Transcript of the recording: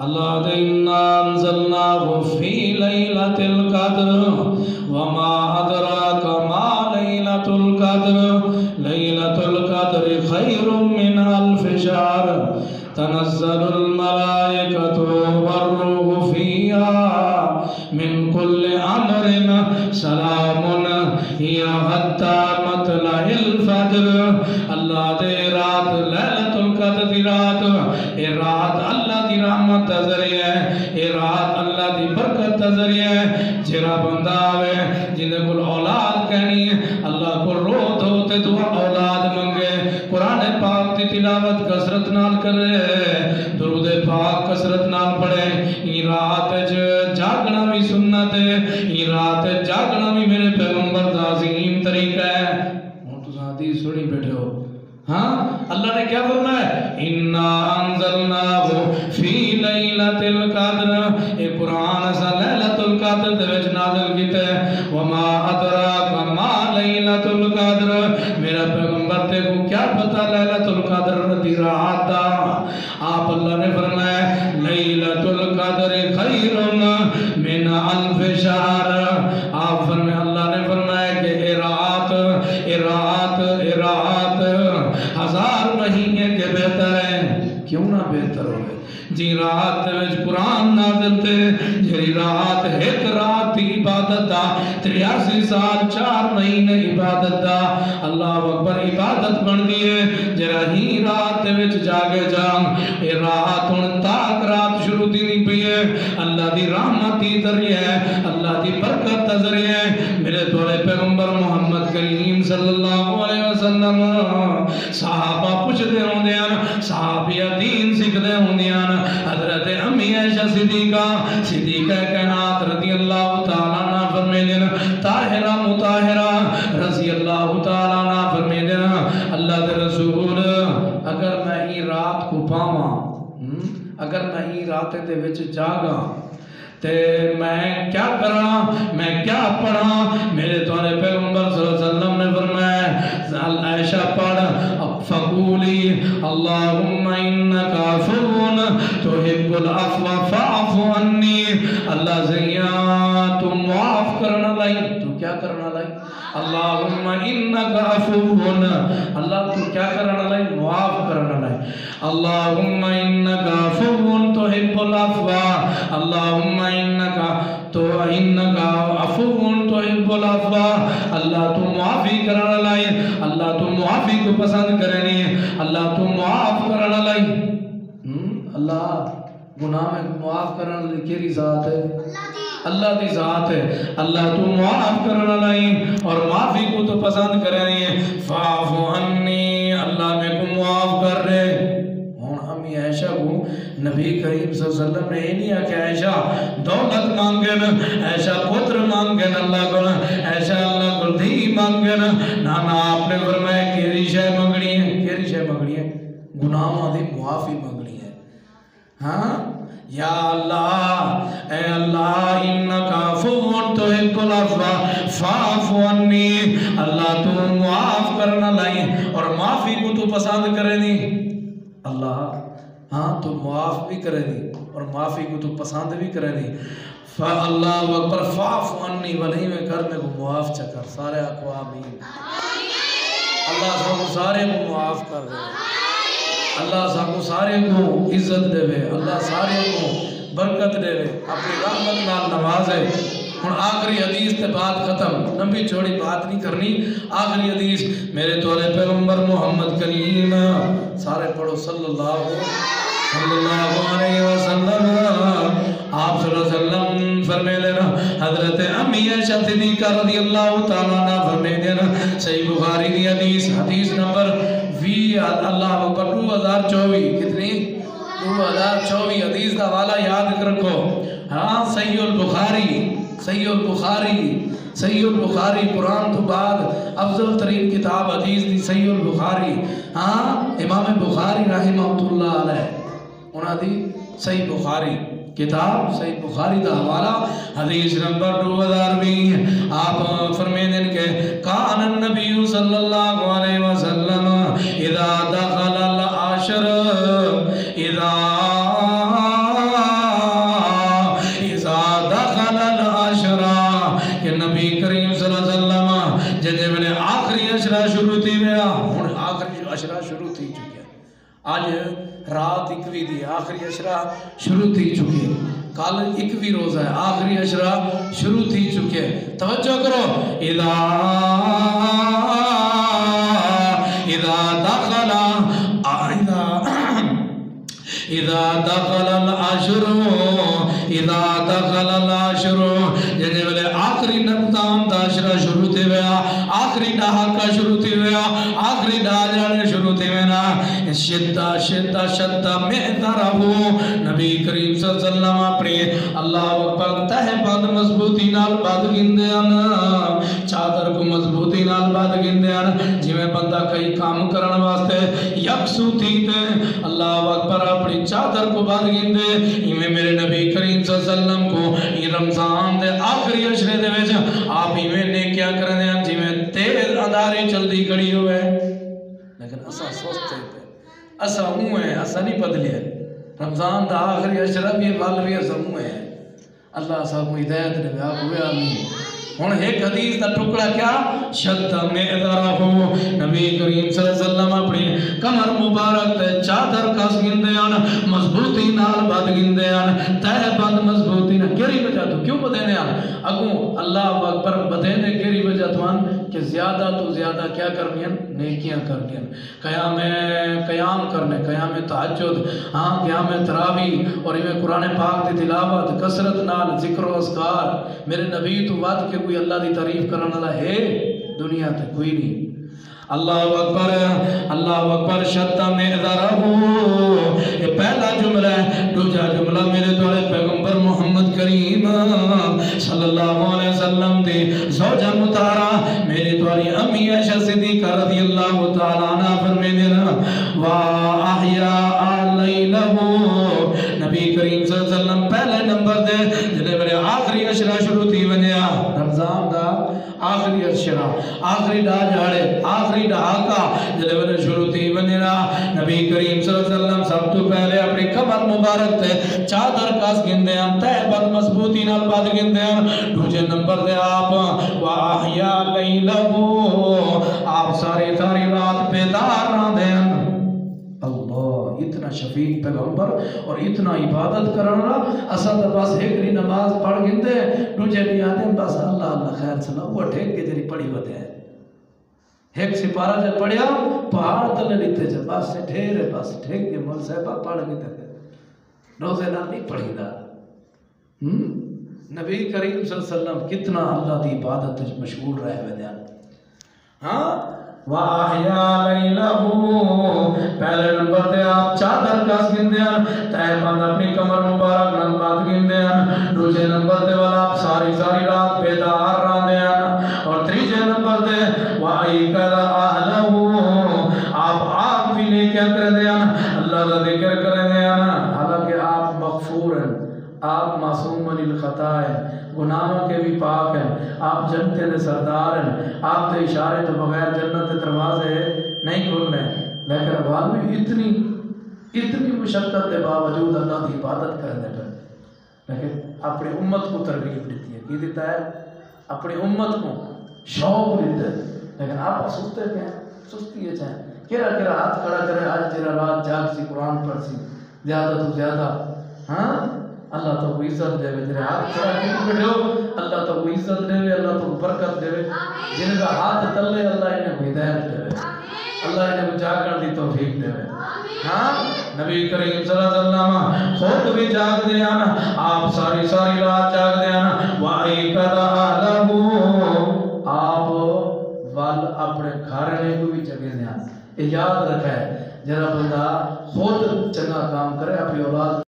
اللہ دے اِنَّا أَنزَلْنَاهُ فِي لَيْلَةِ الْقَدْرِ وَمَا أَدْرَاكَ مَا لَيْلَةُ الْقَدْرِ لَيْلَةُ الْقَدْرِ خَيْرٌ مِّنْ أَلْفِ شَهْرٍ تَنَزَّلُ الْمَلَائِكَةُ وَالرُّوحُ فِيهَا مِنْ كُلِّ أَمْرٍ سَلَامٌ هِيَ حَتَّى مَطْلَعِ الْفَجْرِ اللہ دے رات لیلۃ القدر دی رات، اے رات اللہ دی رحمت دا ذریعہ ہے، اے رات اللہ دی برکت دا ذریعہ ہے۔ جڑا بندہ آوے جندے کول اولاد کہنی ہے اللہ کو رو دو تے دعا اولاد منگے، قرآن پاک دی تلاوت کثرت نال کرے، درود پاک کثرت نال پڑھے۔ یہ رات جاگنا بھی سنت ہے، یہ رات جاگنا بھی میرے پیغمبر دا عظیم طریقہ ہے۔ ہوں تو حدیث سنی بیٹھے ہو، ہاں اللہ نے کیا فرمایا؟ اِنَّا أَنزَلْنَاهُ فِي لَيْلَةِ الْقَدْرِ، اے قرآن اسا لیلۃ القدر دے وچ نازل کیتا ہے۔ وَمَا أَدْرَاكَ مَا لَيْلَةُ الْقَدْرِ، میرا پیغمبر تے کو کیا پتہ لیلۃ القدر دی رات دا؟ آپ اللہ نے فرمایا لیلۃ القدر خیر من الف شہر۔ آپ فرمایا اللہ نے فرمایا کہ اے رات ہزار مہینے کے بہتر ہیں، کیوں نہ بہتر ہوئے؟ جی رات وچ قرآن نازل تے، جی رات ایک رات دی عبادت دا 83 سال 4 مہینے عبادت دا، اللہ اکبر عبادت بن دیئے۔ جرا ہی رات وچ جاگے جاؤں، اے رات ان تاک رات شروع دی نہیں پیئے، اللہ دی رحمت دی ذریعہ ہے، اللہ دی برکت دا ذریعہ ہے۔ میرے دولے پیغمبر محمد کریم صلی اللہ علیہ وسلم صحابہ پوچھ دے ہوں دیاں، صحابیہ دین سکھ دے ہوں دیاں، حضرت امی عائشہ صدیقہ کائنات رضی اللہ تعالیٰ عنہ فرمیدن، طاہرہ مطاہرہ رضی اللہ تعالیٰ عنہ فرمیدن اللہ دے رسول اگر میں ہی رات کو پاواں، اگر میں ہی رات دے وچ جاگاں تے میں کیا کرنا، میں کیا پڑھا؟ میرے تونے پیغمبر صلی اللہ علیہ وسلم نے فرمایا عائشہ پڑھ فقولی اللہم انکا عفو تحب العفو فاعف عنی، اللہ زیاں تو معاف کرنا لائی، تو کیا کرنا لائی؟ اللہم انکا عفو، اللہ تو کیا کرنا لائی؟ معاف کرنا لائی۔ اللہم انکا عفو تحب العفو، اللہم انکا عفو تحب العفو، اللہ تو معافی کرنا لائی، اللہ تو معافی کو پسند کرنی، اللہ تو معاف کرنا لائی۔ اللہ گناہ میں معاف کرنا لائی کیری ذات ہے؟ اللہ دی ذات ہے۔ اللہ تو معاف کرنا لائی اور معافی کو تو پسند کرنی ہے۔ فاعف عنی، اللہ میں کو معاف کر رہے۔ امی عائشہ کو نبی کریم صلی اللہ علیہ وسلم نے نہیں کہ عائشہ دولت مانگن، عائشہ پتر مانگن اللہ کو، عائشہ اللہ کو دھی مانگن، نانا آپ نے فرمایا کیری شے مانگنی ہے، کیری شے مانگنی ہے؟ گناہوں دی معافی مانگنی ہے۔ ہاں یا اللہ، اے اللہ انکا عفو تحب العفو فاعف عنی، اللہ تو معاف کرنا لائی اور معافی کو تو پسند کرے نہیں۔ اللہ ہاں تو معاف بھی کرے دی اور معافی کو تو پسند بھی کرے دی۔ اللہ اکبر فاعف عنی، ولی میں کر میں کو معاف چکر، سارے آقو آمین۔ اللہ سب کو سارے کو معاف کر دے، اللہ سب کو سارے کو عزت دے وے، اللہ سارے کو برکت دے وے، اپنی رحمت نال نوازے۔ ہن آخری حدیث تے بات ختم، لمبی چوڑی بات نہیں کرنی، آخری حدیث میرے تولے پیغمبر محمد کریم سارے پڑھو صلی اللہ علیہ وسلم۔ آپ صلی اللہ علیہ وسلم فرمے لینا، حضرت امی عائشہ صدیقہ رضی اللہ تعالیٰ عنہ فرمے دینا، صحیح بخاری دی حدیث نمبر 20 اللہ اکبر 2024، کتنی؟ 2024 حدیث کا والا یاد رکھو۔ ہاں صحیح البخاری قرآن تو بعد افضل ترین کتاب حدیث دی صحیح البخاری۔ ہاں امام بخاری رحمہ اللہ علیہ انہاں دی صحیح بخاری کتاب صحیح بخاری دا حوالہ حدیث نمبر 2020 آپ فرمیدیں کہ کان النبی صلی اللہ علیہ وسلم اذا دخل العشر اذا اشرا شروع تھی ویا ہن آخری اشرا شروع تھی چکے آج رات 21 دی آخری اشرا شروع تھی چکے کل 21 روزہ ہے آخری اشرا شروع تھی چکے توجہ کرو اذا دخل العشر جنہیں بلے آخری نبتام دا عشرہ شروع تھی ویا آخری ڈہاکہ شروع تھی ویا آخری ڈاجانے شروع تھی وینا شدہ محترہو نبی کریم صلی اللہ علیہ وسلم اپنے اللہ اکبر تہ باد مضبوطی نال باد گندیان چادر کو مضبوطی نال باد گندیان جی میں بندہ کئی کام کرن واسطے یکسو تھی تے اللہ اکبر اپنی چادر کو باد گندے میں میرے نبی کریم صلی اللہ علیہ وسلم کو یہ رمضان دے آخری عشرے دے ویچ آپ ہی میں نے کیا کر دیا جی میں تیز انداری چلدی کھڑی ہوئے لیکن اسا سوچتے پہ اسا ہوں ہے اسا نہیں بدلی ہے رمضان دا آخری عشرہ بھی والوی اسا ہوں ہے اللہ صاحب کو ہدایت دے آپ ہوئے آمین ہون ایک حدیث دا ٹکڑا کیا شدہ معذرہو نبی کریم صلی اللہ علیہ وسلم اپنی کمر مبارک تے چادر کس گندیان مضبوطی نال بد گندیان تہ بند مضبوطی نال کیری وجہ تو کیوں بدینے آن اگوں اللہ اکبر بدینے کیری وجہ تو آن کہ زیادہ تو زیادہ کیا کرنی ہیں نیکیاں کرنی ہیں قیام کرنے قیام تحجد ہاں قیام تراویح اور یہ قرآن پاک دی تلاوت کثرت نال ذکر و اذکار میرے نبی تو بات کہ کوئی اللہ دی تعریف کرنے والا ہے دنیا تے کوئی نہیں اللہ اکبر شدہ معذرہو یہ پہلا جملہ ہے دوسرا جملہ میرے دوڑے پیغمبر محمد کریم صلی اللہ علیہ وسلم دی زوجہ مطارہ میری دوڑی امی عائشہ صدیقہ رضی اللہ تعالیٰ عنہ فرمینے وَأَحْيَاءَ لَيْلَهُ نبی کریم صلی اللہ علیہ وسلم پہلے نمبر دے جنہیں میرے آخری عشرہ شروع تھی ونیا رمضان دا آخری عشرہ آخری ڈا جاڑے آخری ڈہاکہ جنہیں میرے شروع تھی ونیا نبی کریم صلی اللہ علیہ وسلم سب تو پہلے اپنی کمر مبارک تے چادر کاس گندے ہیں تہ بد مضبوطی نال باد گندے ہیں دوسرے نمبر دے آپ وَأَحْيَا لَيْلَهُ آپ ساری رات بیدار رہن دے ہیں اللہ اتنا شفیق پیغمبر اور اتنا عبادت کرنا اصل بس ایک نماز پڑھ گندے دوجے بھی آتے ہیں بس اللہ اللہ خیر سنا وہ ٹھیک کے جری پڑھی ہوتے ہیں ایک سپارہ جب پڑھیا پہاڑ تلے لیتے جب بس سے ٹھیر ہے بس ٹھیک کے مول صاحبہ پڑھ گئے تھے روزے نہ نہیں پڑھی دا نبی کریم صلی اللہ علیہ وسلم کتنا اللہ دی عبادت مشغول رہے ہوئے دیا ہاں وَأَحْيَا لَيْلَهُ پہلے نمبر دے آپ چادر کس گندیاں تہ بند اپنی کمر مبارک نال بات گندیاں دوسرے نمبر دے والا آپ ساری رات بیدار رہندیاں اور تیسرے نمبر دے وَأَيْقَظَ أَهْلَهُ آپ بھی لے کے کر دیاں اللہ کا ذکر کر دیاں حالانکہ آپ مغفور ہیں آپ معصوم علی الخطا ہیں گناہوں کے بھی پاک ہیں آپ جنتے دے سردار ہیں آپ دے اشارے تو بغیر جنت دے دروازے نہیں کھلنے لیکن بعد میں اتنی مشقت کے باوجود اللہ کی عبادت کرنے پر لیکن اپنی امت کو ترغیب دیتی ہے کی دیتا ہے اپنی امت کو شوق دیتا ہے لیکن آپ سستے پہ ہیں سستی ہے چاہیں کیرا ہاتھ کھڑا کرے آج تیرا رات جاگ سی قرآن پڑھ سی زیادہ تو زیادہ ہاں اللہ تو کوئی عزت دے تیرے ہاتھ کھڑا کیوں بیٹھے ہو اللہ تو کوئی عزت دے اللہ تو برکت دے جن کا ہاتھ تلے اللہ انہیں کو ہدایت دے اللہ انہیں کو جاگن دی توفیق دے ہاں نبی کریم صلی اللہ علیہ وسلم خود بھی جاگ دے آنا آپ ساری رات جاگ دے آنا وَأَيْقَظَ أَهْلَهُ آپ وال اپنے گھرنے کو بھی جگہ دے آنا یاد رکھا ہے جرا بندہ خود چنگا کام کرے اپنی اولاد